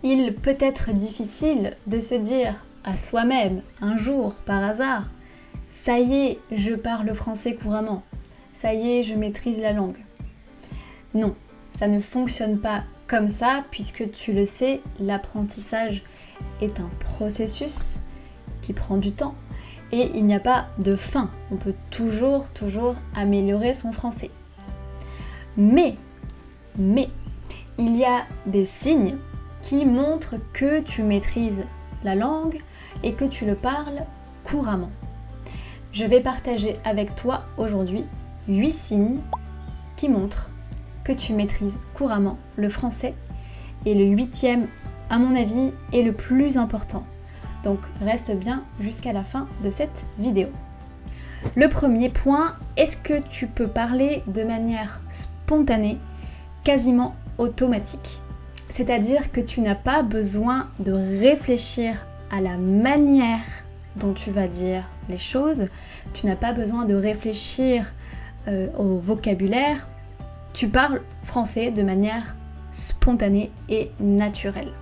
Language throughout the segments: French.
Il peut être difficile de se dire à soi-même, un jour, par hasard, ça y est, je parle français couramment. Ça y est, je maîtrise la langue. Non, ça ne fonctionne pas comme ça, puisque tu le sais, l'apprentissage est un processus qui prend du temps et il n'y a pas de fin. On peut toujours améliorer son français. Mais, il y a des signes qui montrent que tu maîtrises la langue et que tu le parles couramment. Je vais partager avec toi aujourd'hui 8 signes qui montrent que tu maîtrises couramment le français et le 8e, à mon avis, est le plus important. Donc reste bien jusqu'à la fin de cette vidéo. Le premier point, est-ce que tu peux parler de manière spontanée, quasiment automatique? C'est-à-dire que tu n'as pas besoin de réfléchir à la manière dont tu vas dire les choses, tu n'as pas besoin de réfléchir au vocabulaire, tu parles français de manière spontanée et naturelle.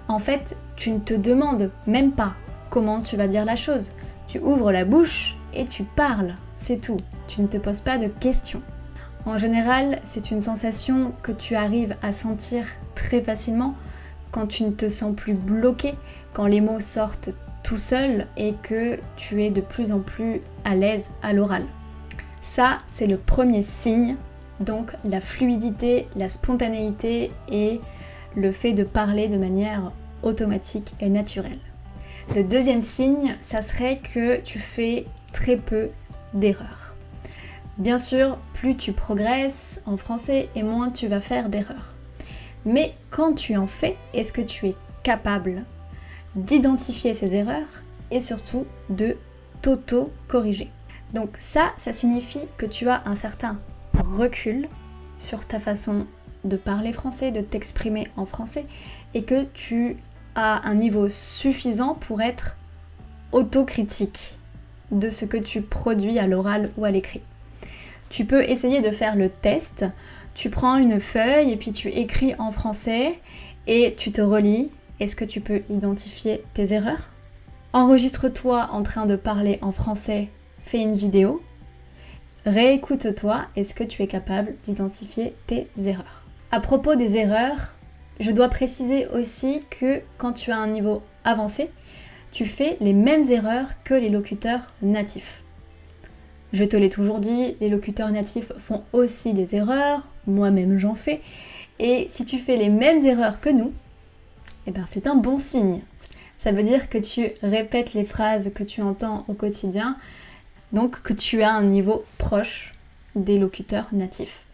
En fait, tu ne te demandes même pas comment tu vas dire la chose. Tu ouvres la bouche et tu parles, c'est tout. Tu ne te poses pas de questions. En général, c'est une sensation que tu arrives à sentir très facilement quand tu ne te sens plus bloqué, quand les mots sortent tout seuls et que tu es de plus en plus à l'aise à l'oral. Ça, c'est le premier signe, donc la fluidité, la spontanéité et le fait de parler de manière automatique et naturelle. Le deuxième signe, ça serait que tu fais très peu d'erreurs. Bien sûr, plus tu progresses en français et moins tu vas faire d'erreurs. Mais quand tu en fais, est-ce que tu es capable d'identifier ces erreurs et surtout de t'auto-corriger? Donc ça signifie que tu as un certain recul sur ta façon de parler français, de t'exprimer en français et que tu as un niveau suffisant pour être autocritique de ce que tu produis à l'oral ou à l'écrit. Tu peux essayer de faire le test, tu prends une feuille et puis tu écris en français et tu te relis. Est-ce que tu peux identifier tes erreurs? Enregistre-toi en train de parler en français, fais une vidéo, réécoute-toi, est-ce que tu es capable d'identifier tes erreurs? À propos des erreurs, je dois préciser aussi que quand tu as un niveau avancé, tu fais les mêmes erreurs que les locuteurs natifs. Je te l'ai toujours dit, les locuteurs natifs font aussi des erreurs, moi-même j'en fais, et si tu fais les mêmes erreurs que nous, eh ben c'est un bon signe. Ça veut dire que tu répètes les phrases que tu entends au quotidien, donc que tu as un niveau proche des locuteurs natifs.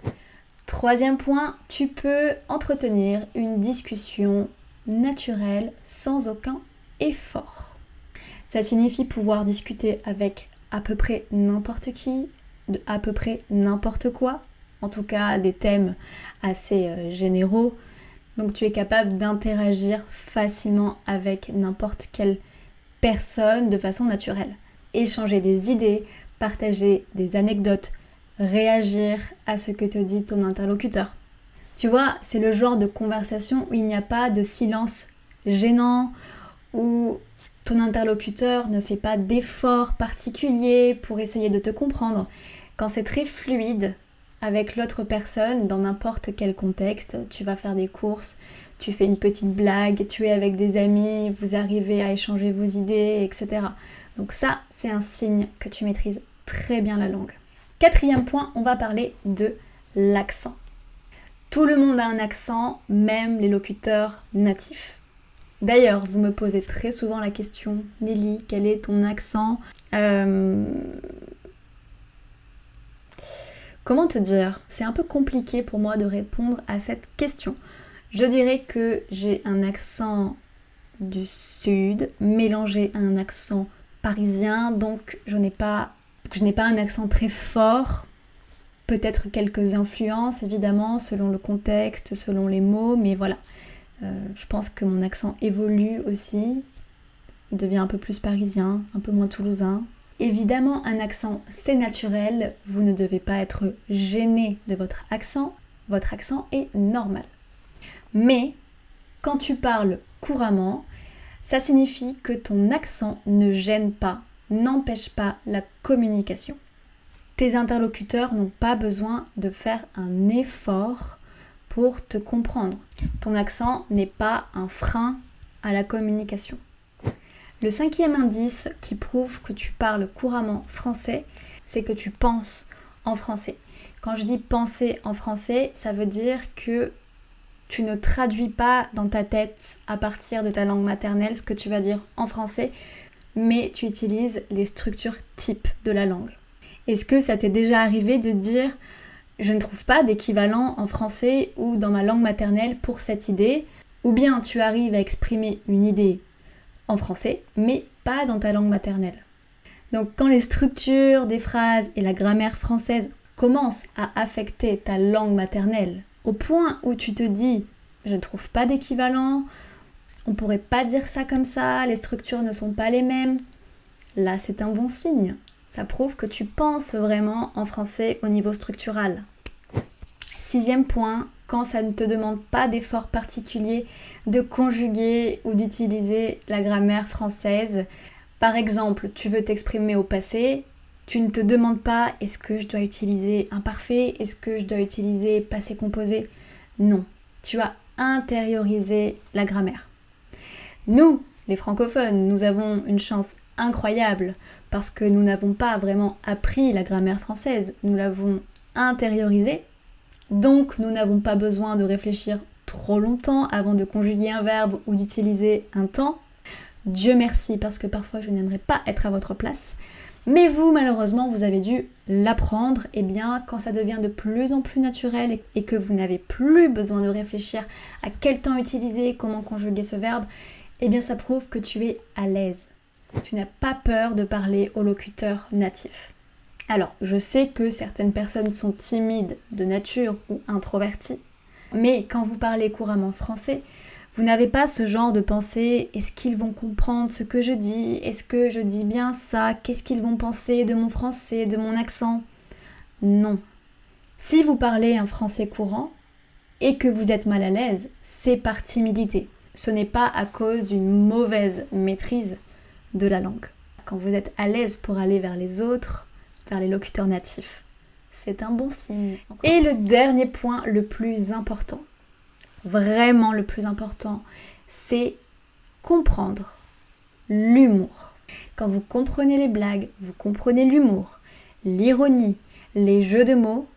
Troisième point, tu peux entretenir une discussion naturelle sans aucun effort. Ça signifie pouvoir discuter avec à peu près n'importe qui, de à peu près n'importe quoi, en tout cas des thèmes assez généraux. Donc tu es capable d'interagir facilement avec n'importe quelle personne de façon naturelle. Échanger des idées, partager des anecdotes, réagir à ce que te dit ton interlocuteur. Tu vois, c'est le genre de conversation où il n'y a pas de silence gênant, où ton interlocuteur ne fait pas d'efforts particuliers pour essayer de te comprendre. Quand c'est très fluide avec l'autre personne, dans n'importe quel contexte, tu vas faire des courses, tu fais une petite blague, tu es avec des amis, vous arrivez à échanger vos idées, etc. Donc ça, c'est un signe que tu maîtrises très bien la langue. Quatrième point, on va parler de l'accent. Tout le monde a un accent, même les locuteurs natifs. D'ailleurs, vous me posez très souvent la question, Nelly, quel est ton accent? Comment te dire? C'est un peu compliqué pour moi de répondre à cette question. Je dirais que j'ai un accent du sud mélangé à un accent parisien, donc je n'ai pas un accent très fort. Peut-être quelques influences, évidemment, selon le contexte, selon les mots, mais voilà. Je pense que mon accent évolue aussi. Il devient un peu plus parisien, un peu moins toulousain. Évidemment, un accent, c'est naturel. Vous ne devez pas être gêné de votre accent. Votre accent est normal. Mais Quand tu parles couramment, ça signifie que ton accent ne gêne pas, n'empêche pas la communication. Tes interlocuteurs n'ont pas besoin de faire un effort pour te comprendre. Ton accent n'est pas un frein à la communication. Le 5e indice qui prouve que tu parles couramment français, c'est que tu penses en français. Quand je dis penser en français, ça veut dire que tu ne traduis pas dans ta tête à partir de ta langue maternelle ce que tu vas dire en français, mais tu utilises les structures types de la langue. Est-ce que ça t'est déjà arrivé de dire « je ne trouve pas d'équivalent en français ou dans ma langue maternelle pour cette idée » ou bien tu arrives à exprimer une idée en français, mais pas dans ta langue maternelle. Donc quand les structures des phrases et la grammaire française commencent à affecter ta langue maternelle, au point où tu te dis « je ne trouve pas d'équivalent », on pourrait pas dire ça comme ça, les structures ne sont pas les mêmes, là c'est un bon signe. Ça prouve que tu penses vraiment en français au niveau structural. 6e point, quand ça ne te demande pas d'effort particulier de conjuguer ou d'utiliser la grammaire française. Par exemple, tu veux t'exprimer au passé, tu ne te demandes pas est-ce que je dois utiliser imparfait, est-ce que je dois utiliser passé composé. Non, tu as intériorisé la grammaire. Nous, les francophones, nous avons une chance incroyable parce que nous n'avons pas vraiment appris la grammaire française, nous l'avons intériorisée, donc nous n'avons pas besoin de réfléchir trop longtemps avant de conjuguer un verbe ou d'utiliser un temps. Dieu merci, parce que parfois je n'aimerais pas être à votre place. Mais vous, malheureusement, vous avez dû l'apprendre. Et bien, quand ça devient de plus en plus naturel et que vous n'avez plus besoin de réfléchir à quel temps utiliser, comment conjuguer ce verbe, eh bien ça prouve que tu es à l'aise. Tu n'as pas peur de parler au locuteur natif. Alors, je sais que certaines personnes sont timides de nature ou introverties, mais quand vous parlez couramment français, vous n'avez pas ce genre de pensée « est-ce qu'ils vont comprendre ce que je dis ? Est-ce que je dis bien ça ? Qu'est-ce qu'ils vont penser de mon français, de mon accent ?» Non. Si vous parlez un français courant et que vous êtes mal à l'aise, c'est par timidité. Ce n'est pas à cause d'une mauvaise maîtrise de la langue. Quand vous êtes à l'aise pour aller vers les autres, vers les locuteurs natifs, c'est un bon signe. Et le dernier point, le plus important, vraiment le plus important, c'est comprendre l'humour. Quand vous comprenez les blagues, vous comprenez l'humour, l'ironie, les jeux de mots,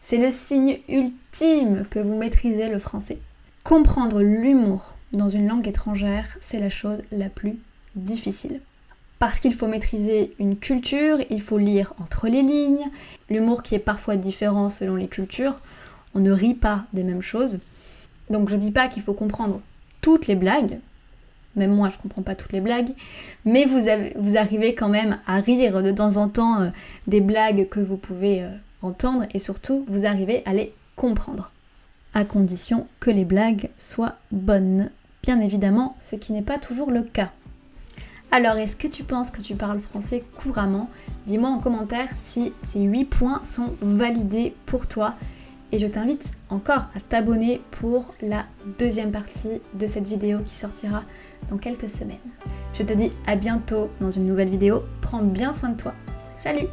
c'est le signe ultime que vous maîtrisez le français. Comprendre l'humour dans une langue étrangère, c'est la chose la plus difficile. Parce qu'il faut maîtriser une culture, il faut lire entre les lignes, l'humour qui est parfois différent selon les cultures, on ne rit pas des mêmes choses. Donc je dis pas qu'il faut comprendre toutes les blagues, même moi je comprends pas toutes les blagues, mais vous arrivez quand même à rire de temps en temps des blagues que vous pouvez entendre et surtout vous arrivez à les comprendre, à condition que les blagues soient bonnes, bien évidemment, ce qui n'est pas toujours le cas. Alors, est-ce que tu penses que tu parles français couramment ? Dis-moi en commentaire si ces 8 points sont validés pour toi. Et je t'invite encore à t'abonner pour la deuxième partie de cette vidéo qui sortira dans quelques semaines. Je te dis à bientôt dans une nouvelle vidéo. Prends bien soin de toi. Salut!